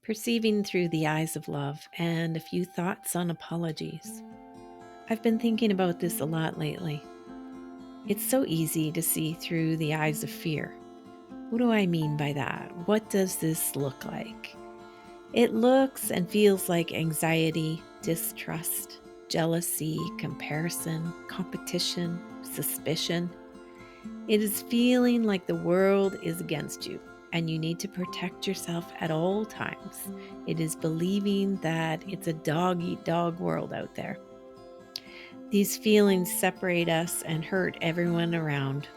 Perceiving through the eyes of love, and a few thoughts on apologies. I've been thinking about this a lot lately. It's so easy to see through the eyes of fear. What do I mean by that? What does this look like? It looks and feels like anxiety, distrust, jealousy, comparison, competition, suspicion. It is feeling like the world is against you and you need to protect yourself at all times. It is believing that it's a dog eat dog world out there. These feelings separate us and hurt everyone around.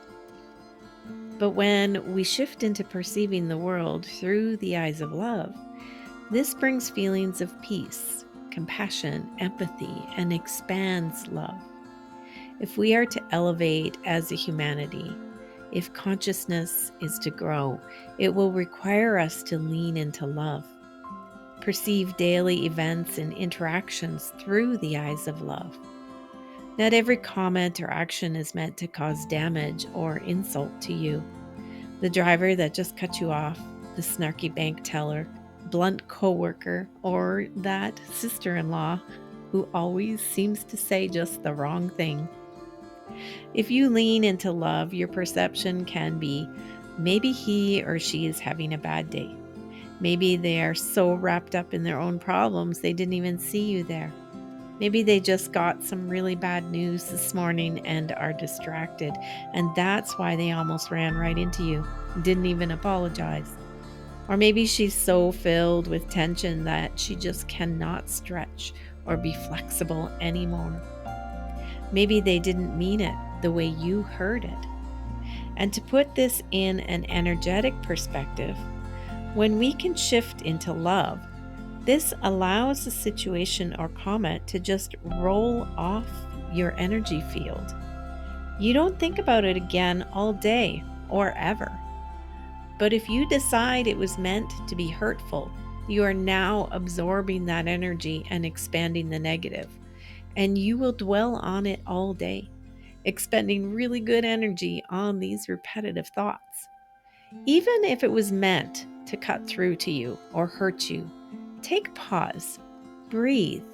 But when we shift into perceiving the world through the eyes of love, this brings feelings of peace, compassion, empathy, and expands love. If we are to elevate as a humanity, if consciousness is to grow, it will require us to lean into love, perceive daily events and interactions through the eyes of love. Not every comment or action is meant to cause damage or insult to you. The driver that just cut you off, the snarky bank teller, blunt coworker, or that sister-in-law who always seems to say just the wrong thing. If you lean into love, your perception can be maybe he or she is having a bad day. Maybe they are so wrapped up in their own problems they didn't even see you there. Maybe they just got some really bad news this morning and are distracted, and that's why they almost ran right into you, didn't even apologize. Or maybe she's so filled with tension that she just cannot stretch or be flexible anymore. Maybe they didn't mean it the way you heard it. And to put this in an energetic perspective, when we can shift into love, this allows the situation or comment to just roll off your energy field. You don't think about it again all day or ever. But if you decide it was meant to be hurtful, you are now absorbing that energy and expanding the negative, and you will dwell on it all day, expending really good energy on these repetitive thoughts. Even if it was meant to cut through to you or hurt you, take pause, breathe,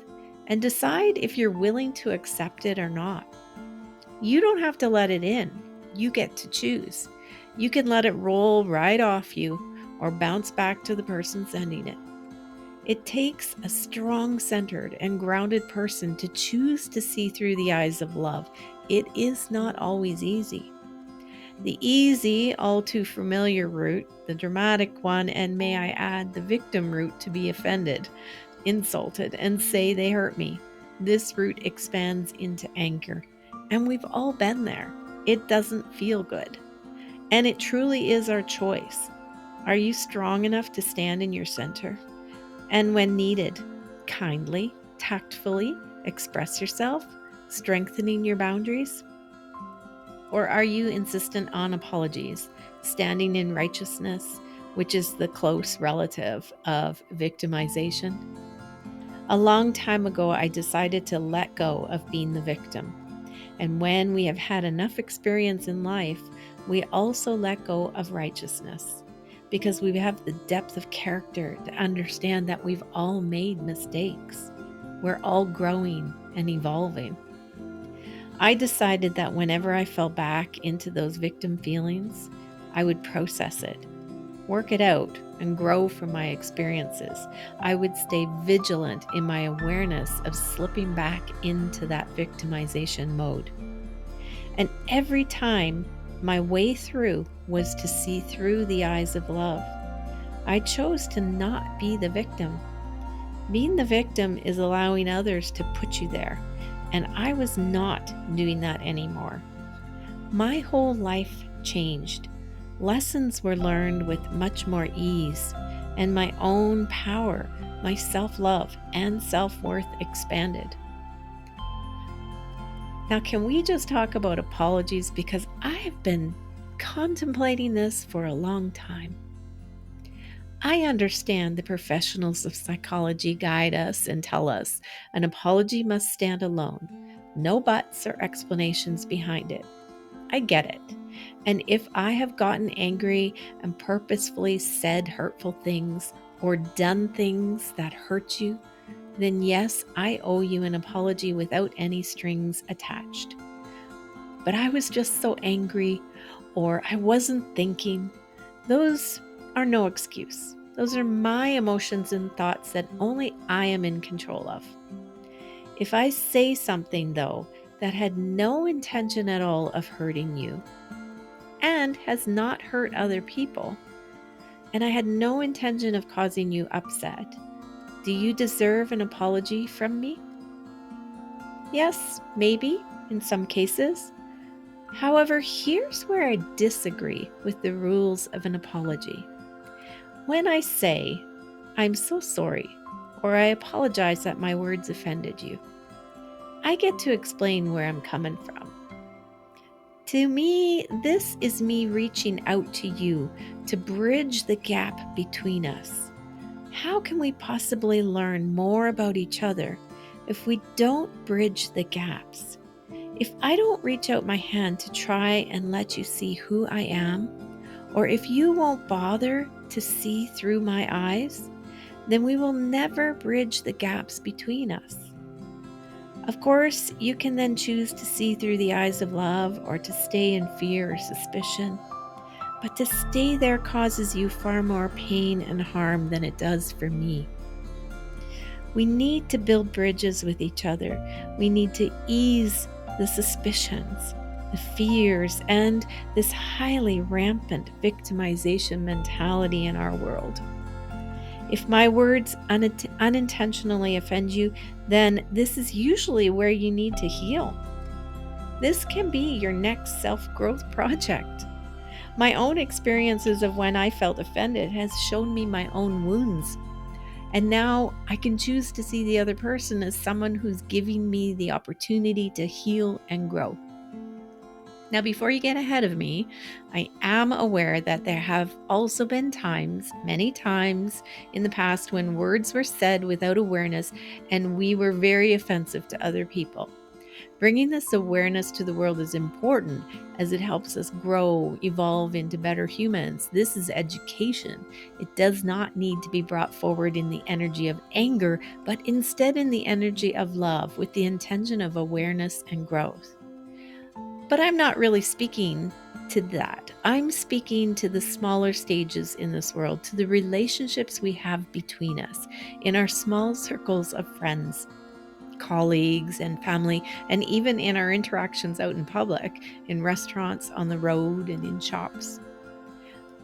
and decide if you're willing to accept it or not. You don't have to let it in. You get to choose. You can let it roll right off you or bounce back to the person sending it. It takes a strong, centered, and grounded person to choose to see through the eyes of love. It is not always easy. The easy, all too familiar route, the dramatic one, and may I add, the victim route to be offended, insulted, and say they hurt me. This route expands into anger, and we've all been there. It doesn't feel good. And it truly is our choice. Are you strong enough to stand in your center? And when needed, kindly, tactfully express yourself, strengthening your boundaries? Or are you insistent on apologies, standing in righteousness, which is the close relative of victimization? A long time ago, I decided to let go of being the victim. And when we have had enough experience in life, we also let go of righteousness because we have the depth of character to understand that we've all made mistakes. We're all growing and evolving. I decided that whenever I fell back into those victim feelings, I would process it, work it out, and grow from my experiences. I would stay vigilant in my awareness of slipping back into that victimization mode. And every time, my way through was to see through the eyes of love. I chose to not be the victim. Being the victim is allowing others to put you there, and I was not doing that anymore. My whole life changed. Lessons were learned with much more ease, and my own power, my self-love, and self-worth expanded. Now, can we just talk about apologies? Because I have been contemplating this for a long time. I understand the professionals of psychology guide us and tell us an apology must stand alone, no buts or explanations behind it. I get it. And if I have gotten angry and purposefully said hurtful things, or done things that hurt you, then yes, I owe you an apology without any strings attached. But I was just so angry, or I wasn't thinking. Those are no excuse. Those are my emotions and thoughts that only I am in control of. If I say something, though, that had no intention at all of hurting you and has not hurt other people, and I had no intention of causing you upset, do you deserve an apology from me? Yes, maybe, in some cases. However, here's where I disagree with the rules of an apology. When I say, I'm so sorry, or I apologize that my words offended you, I get to explain where I'm coming from. To me, this is me reaching out to you to bridge the gap between us. How can we possibly learn more about each other if we don't bridge the gaps? If I don't reach out my hand to try and let you see who I am, or if you won't bother to see through my eyes, then we will never bridge the gaps between us. Of course, you can then choose to see through the eyes of love or to stay in fear or suspicion. But to stay there causes you far more pain and harm than it does for me. We need to build bridges with each other. We need to ease the suspicions, the fears, and this highly rampant victimization mentality in our world. If my words unintentionally offend you, then this is usually where you need to heal. This can be your next self-growth project. My own experiences of when I felt offended has shown me my own wounds. And now I can choose to see the other person as someone who's giving me the opportunity to heal and grow. Now, before you get ahead of me, I am aware that there have also been times, many times in the past, when words were said without awareness and we were very offensive to other people. Bringing this awareness to the world is important as it helps us grow, evolve into better humans. This is education. It does not need to be brought forward in the energy of anger, but instead in the energy of love with the intention of awareness and growth. But I'm not really speaking to that. I'm speaking to the smaller stages in this world, to the relationships we have between us, in our small circles of friends, colleagues, and family, and even in our interactions out in public, in restaurants, on the road, and in shops.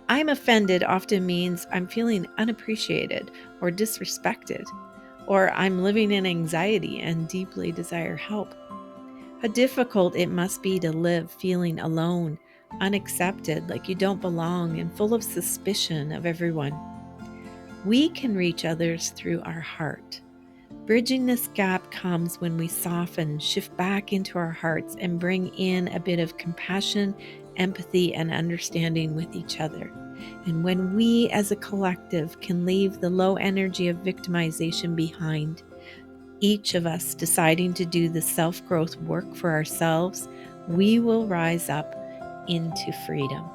I'm offended often means I'm feeling unappreciated or disrespected, or I'm living in anxiety and deeply desire help. How difficult it must be to live feeling alone, unaccepted, like you don't belong, and full of suspicion of everyone. We can reach others through our heart. Bridging this gap comes when we soften, shift back into our hearts, and bring in a bit of compassion, empathy, and understanding with each other. And when we as a collective can leave the low energy of victimization behind, each of us deciding to do the self-growth work for ourselves, we will rise up into freedom.